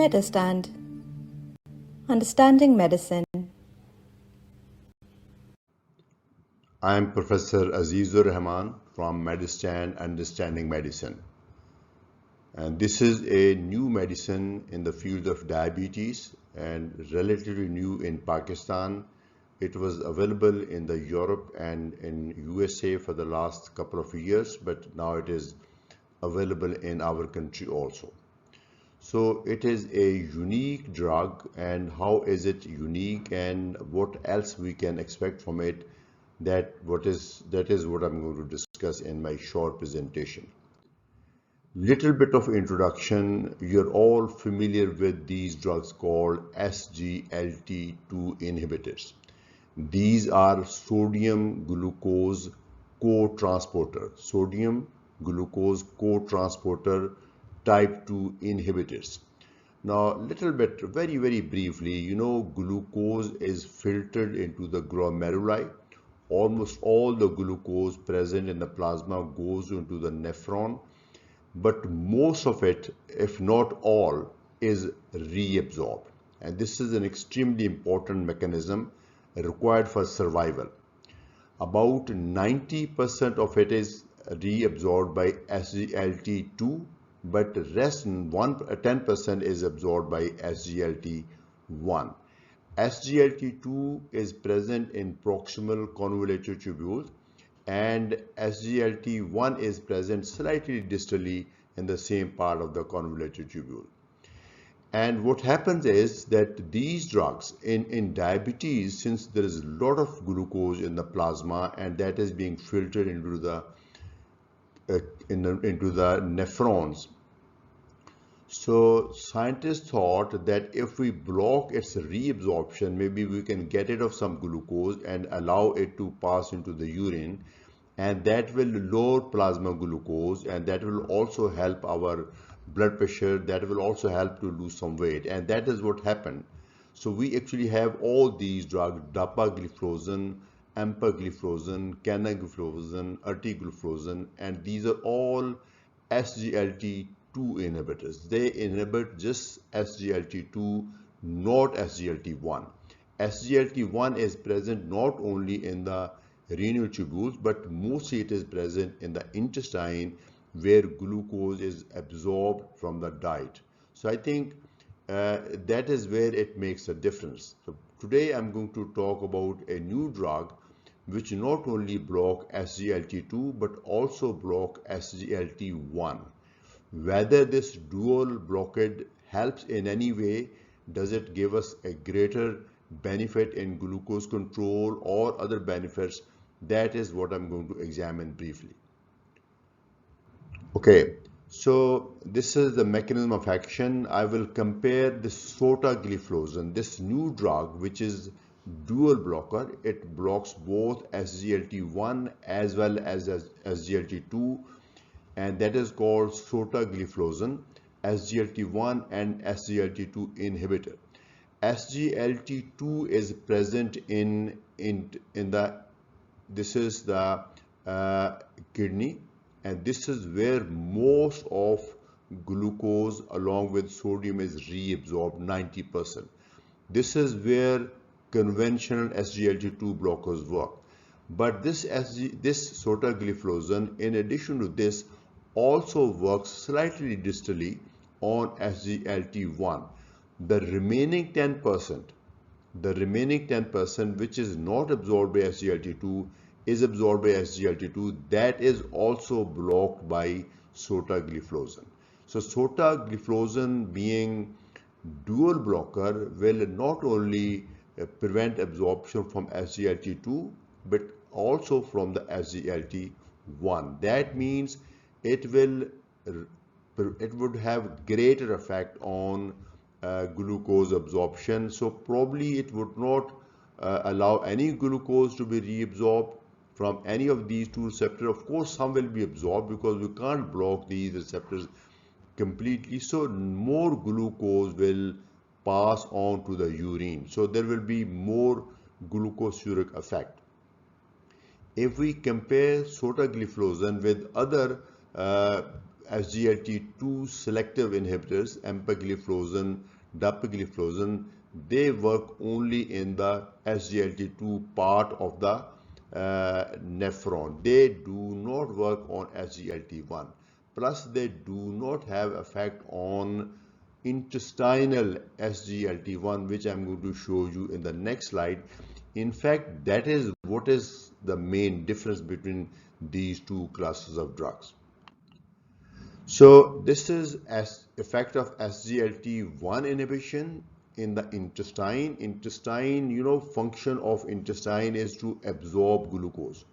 Medurstand-Understanding Medicine. I am Professor Aziz-ur-Rehman from Medurstand-Understanding Medicine. And this is a new medicine in the field of diabetes and relatively new in Pakistan. It was available in the Europe and in USA for the last couple of years, but now it is available in our country also. So it is a unique drug, and how is it unique and what else we can expect from it? That is what I'm going to discuss in my short presentation. Little bit of introduction. You're all familiar with these drugs called SGLT2 inhibitors. These are sodium glucose co-transporter, type 2 inhibitors. Now, little bit, very briefly, glucose is filtered into the glomeruli. Almost all the glucose present in the plasma goes into the nephron, but most of it, if not all, is reabsorbed. And this is an extremely important mechanism required for survival. About 90% of it is reabsorbed by SGLT2, but the rest 10% is absorbed by SGLT1. SGLT2 is present in proximal convoluted tubules, and SGLT1 is present slightly distally in the same part of the convoluted tubule. And what happens is that these drugs in diabetes, since there is a lot of glucose in the plasma and that is being filtered into the nephrons, so scientists thought that if we block its reabsorption, maybe we can get rid of some glucose and allow it to pass into the urine, and that will lower plasma glucose, and that will also help our blood pressure, that will also help to lose some weight, and that is what happened. So we actually have all these drugs: dapagliflozin, empagliflozin, canagliflozin, ertigliflozin, and these are all SGLT2 inhibitors. They inhibit just SGLT2, not SGLT1. SGLT1 is present not only in the renal tubules, but mostly it is present in the intestine, where glucose is absorbed from the diet. So I think that is where it makes a difference. So today I'm going to talk about a new drug which not only block SGLT2 but also block SGLT1. Whether this dual blockade helps in any way, does it give us a greater benefit in glucose control or other benefits? That is what I'm going to examine briefly. Okay, so this is the mechanism of action. I will compare the sotagliflozin, this new drug, which is dual blocker. It blocks both SGLT1 as well as SGLT2, and that is called sotagliflozin, SGLT1 and SGLT2 inhibitor. SGLT2 is present in the kidney, and this is where most of glucose along with sodium is reabsorbed, 90%. This is where conventional SGLT2 blockers work. But this sotagliflozin, in addition to this, also works slightly distally on SGLT1. The remaining 10%, which is not absorbed by SGLT2, is absorbed by SGLT2. That is also blocked by sotagliflozin. So sotagliflozin, being dual blocker, will not only prevent absorption from SGLT2 but also from the SGLT1. That means it would have greater effect on glucose absorption. So probably it would not allow any glucose to be reabsorbed from any of these two receptors. Of course, some will be absorbed because we can't block these receptors completely. So more glucose will pass on to the urine. So there will be more glucosuric effect. If we compare sotagliflozin with other SGLT2 selective inhibitors, empagliflozin, dapagliflozin, they work only in the SGLT2 part of the nephron. They do not work on SGLT1. Plus, they do not have effect on intestinal SGLT1, which I'm going to show you in the next slide. In fact, that is what is the main difference between these two classes of drugs. So this is as effect of SGLT1 inhibition in the intestine. Intestine, function of intestine is to absorb glucose.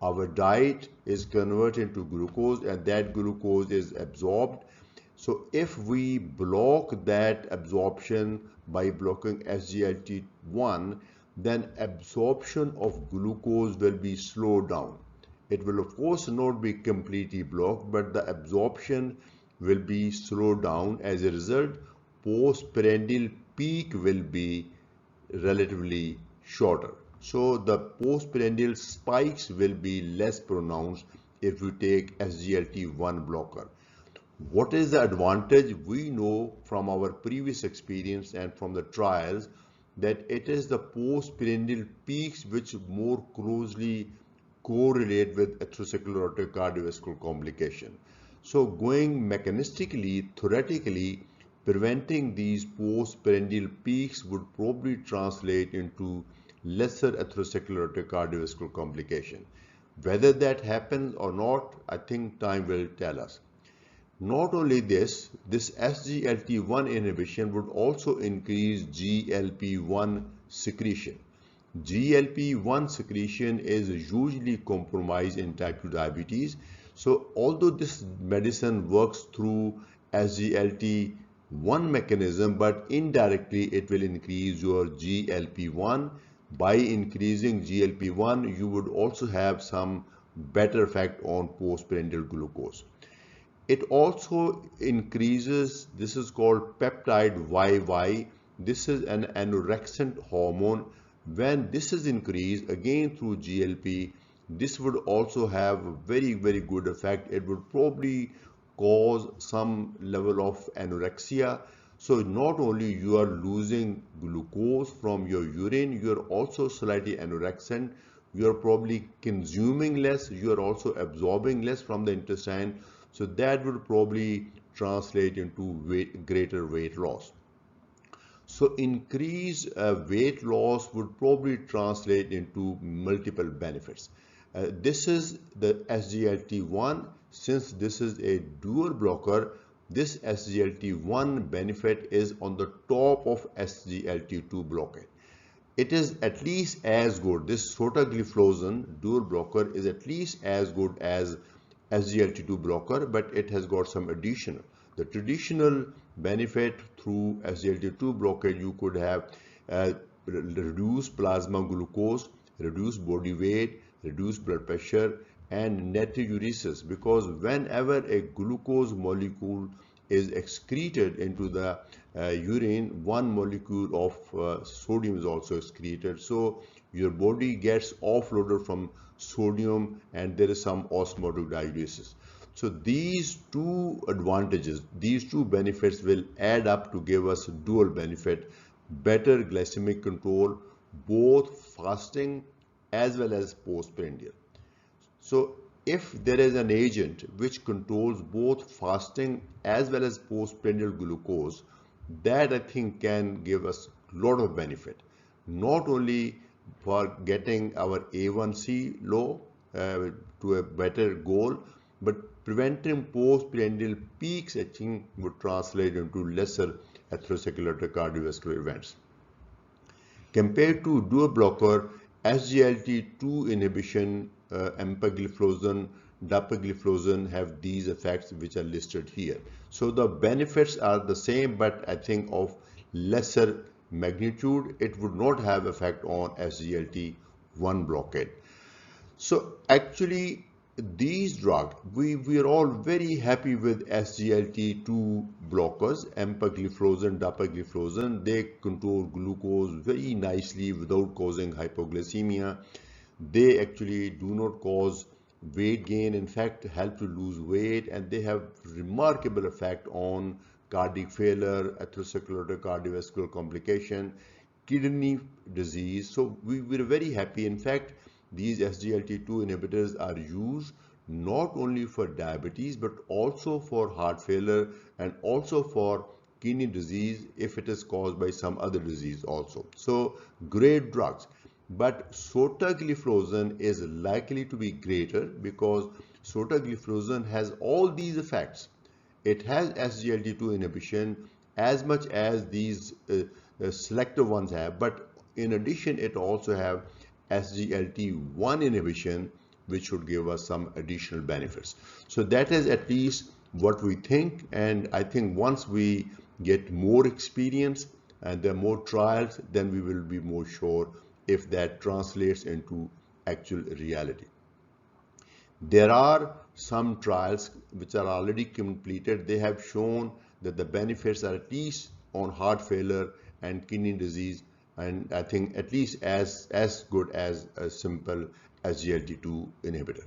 Our diet is converted into glucose and that glucose is absorbed. So if we block that absorption by blocking SGLT1, then absorption of glucose will be slowed down. It will of course not be completely blocked, but the absorption will be slowed down. As a result, postprandial peak will be relatively shorter. So the postprandial spikes will be less pronounced if you take SGLT1 blocker. What is the advantage? We know from our previous experience and from the trials that it is the postprandial peaks which more closely correlate with atherosclerotic cardiovascular complication. So going mechanistically, theoretically, preventing these postprandial peaks would probably translate into lesser atherosclerotic cardiovascular complication. Whether that happens or not, I think time will tell us. Not only this SGLT1 inhibition would also increase GLP-1 secretion. GLP-1 secretion is usually compromised in type 2 diabetes. So although this medicine works through SGLT1 mechanism, but indirectly it will increase your GLP-1. By increasing GLP-1, you would also have some better effect on postprandial glucose. It also increases, this is called peptide YY. This is an anorexin hormone. When this is increased again through GLP, this would also have a very, very good effect. It would probably cause some level of anorexia. So not only you are losing glucose from your urine, you are also slightly anorexant. You are probably consuming less. You are also absorbing less from the intestine. So that would probably translate into greater weight loss. So increased weight loss would probably translate into multiple benefits. This is the SGLT1. Since this is a dual blocker, this SGLT1 benefit is on the top of SGLT2 blockade. It is at least as good. This Sotagliflozin dual blocker is at least as good as SGLT2 blocker, but it has got some additional. The traditional benefit through SGLT2 blockade, you could have reduced plasma glucose, reduced body weight, reduced blood pressure, and natriuresis, because whenever a glucose molecule is excreted into the urine, one molecule of sodium is also excreted. So your body gets offloaded from sodium and there is some osmotic diuresis. So these two advantages, these two benefits will add up to give us a dual benefit: better glycemic control, both fasting as well as postprandial. So if there is an agent which controls both fasting as well as postprandial glucose, that I think can give us a lot of benefit, not only for getting our A1C low to a better goal, but preventing postprandial peaks, I think, would translate into lesser atherosclerotic cardiovascular events. Compared to dual blocker, SGLT2 inhibition, empagliflozin, dapagliflozin have these effects which are listed here. So the benefits are the same, but I think of lesser magnitude. It would not have effect on SGLT1 blockade. So actually these drugs, we are all very happy with SGLT2 blockers, empagliflozin, dapagliflozin. They control glucose very nicely without causing hypoglycemia. They actually do not cause weight gain, in fact help to lose weight, and they have remarkable effect on cardiac failure, atherosclerotic cardiovascular complication, kidney disease. So we were very happy. In fact, these SGLT2 inhibitors are used not only for diabetes but also for heart failure and also for kidney disease if it is caused by some other disease also. So great drugs. But sotagliflozin is likely to be greater because sotagliflozin has all these effects. It has SGLT2 inhibition as much as these selective ones have, but in addition it also have SGLT1 inhibition, which should give us some additional benefits. So that is at least what we think, and I think once we get more experience and there are more trials, then we will be more sure if that translates into actual reality. There are some trials which are already completed. They have shown that the benefits are at least on heart failure and kidney disease, and I think at least as good as a simple SGLT2 inhibitor.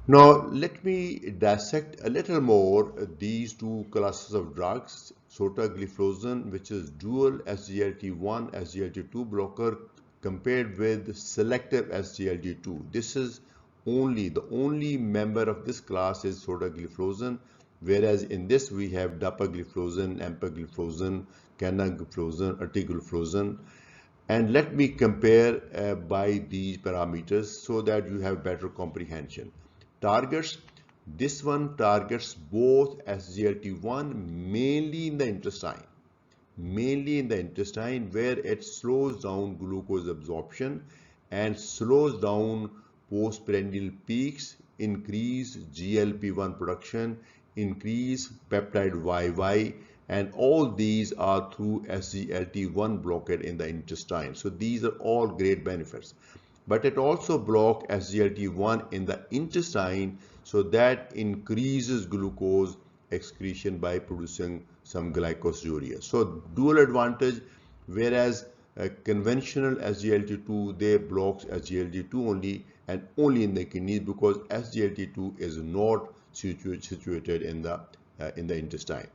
Now let me dissect a little more these two classes of drugs, sotagliflozin, which is dual SGLT1 SGLT2 blocker, compared with selective SGLT2. This is the only member of this class is sotagliflozin, whereas in this we have dapagliflozin, empagliflozin, canagliflozin, ertigliflozin. And let me compare by these parameters so that you have better comprehension. Targets, this one targets both SGLT1 mainly in the intestine, where it slows down glucose absorption and slows down postprandial peaks, increase GLP-1 production, increase peptide YY, and all these are through SGLT1 blockade in the intestine. So these are all great benefits. But it also blocks SGLT1 in the intestine, so that increases glucose excretion by producing some glycosuria. So dual advantage, whereas conventional SGLT2, they blocks SGLT2 only and only in the kidneys, because SGLT2 is not situated in the intestine.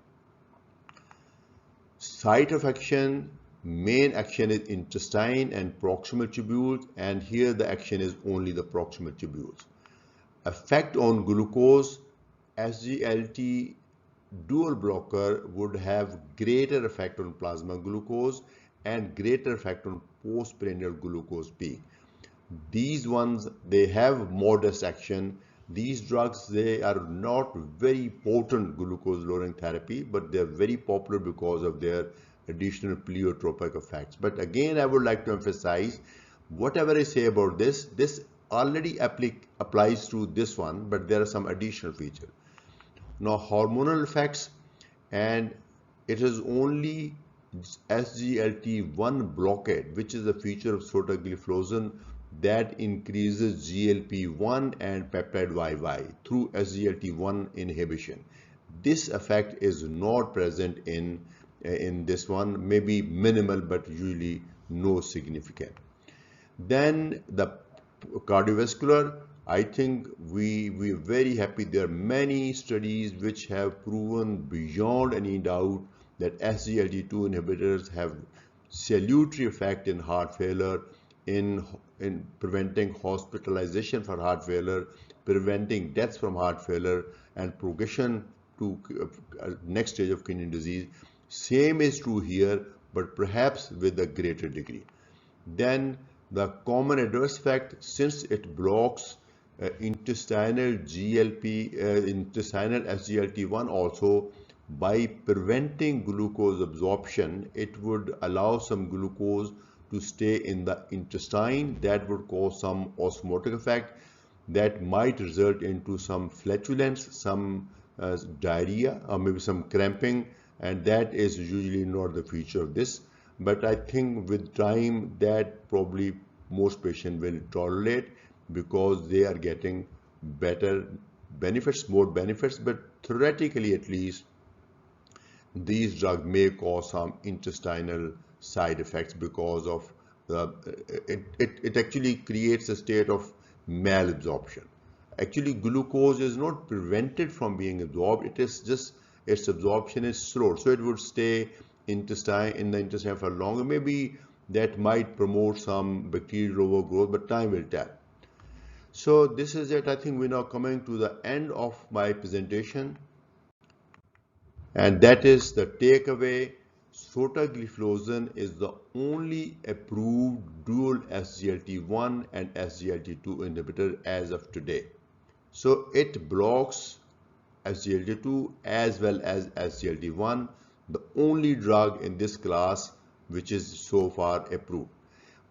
Site of action, main action is intestine and proximal tubules, and here the action is only the proximal tubules. Effect on glucose, SGLT dual blocker would have greater effect on plasma glucose and greater effect on postprandial glucose peak. These ones, they have modest action. These drugs, they are not very potent glucose lowering therapy, but they're very popular because of their additional pleiotropic effects. But again, I would like to emphasize, whatever I say about this already applies to this one, but there are some additional features. Now, hormonal effects, and it is only SGLT1 blockade, which is a feature of sotagliflozin, that increases GLP-1 and peptide YY through SGLT1 inhibition. This effect is not present in this one, maybe minimal, but usually no significant. Then the cardiovascular, I think we're very happy. There are many studies which have proven beyond any doubt that SGLT2 inhibitors have salutary effect in heart failure, in preventing hospitalization for heart failure, preventing deaths from heart failure, and progression to next stage of kidney disease. Same is true here, but perhaps with a greater degree. Then the common adverse effect, since it blocks intestinal SGLT1 also, by preventing glucose absorption, it would allow some glucose to stay in the intestine. That would cause some osmotic effect that might result into some flatulence, some diarrhea, or maybe some cramping, and that is usually not the feature of this. But I think with time that probably most patients will tolerate, because they are getting better benefits, more benefits. But theoretically, at least, these drugs may cause some intestinal side effects because of it actually creates a state of malabsorption. Actually, glucose is not prevented from being absorbed. It is just its absorption is slow, so it would stay in the intestine for longer. Maybe that might promote some bacterial overgrowth, but time will tell. So this is it. I think we're now coming to the end of my presentation, and that is the takeaway. Sotagliflozin is the only approved dual SGLT1 and SGLT2 inhibitor as of today. So it blocks SGLT2 as well as SGLT1, the only drug in this class which is so far approved.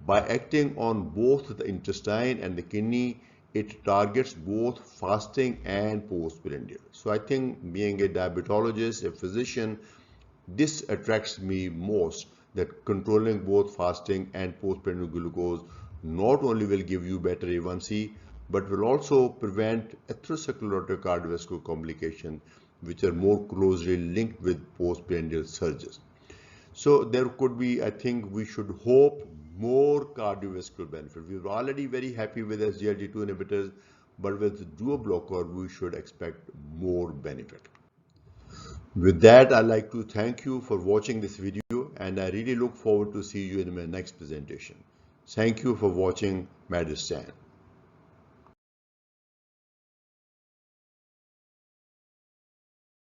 By acting on both the intestine and the kidney, it targets both fasting and postprandial. So I think, being a diabetologist, a physician, this attracts me most, that controlling both fasting and postprandial glucose not only will give you better A1C, but will also prevent atherosclerotic cardiovascular complications, which are more closely linked with postprandial surges. So there could be, I think we should hope, more cardiovascular benefit. We're already very happy with SGLT2 inhibitors, but with dual blocker, we should expect more benefit. With that, I'd like to thank you for watching this video, and I really look forward to see you in my next presentation. Thank you for watching Medurstand.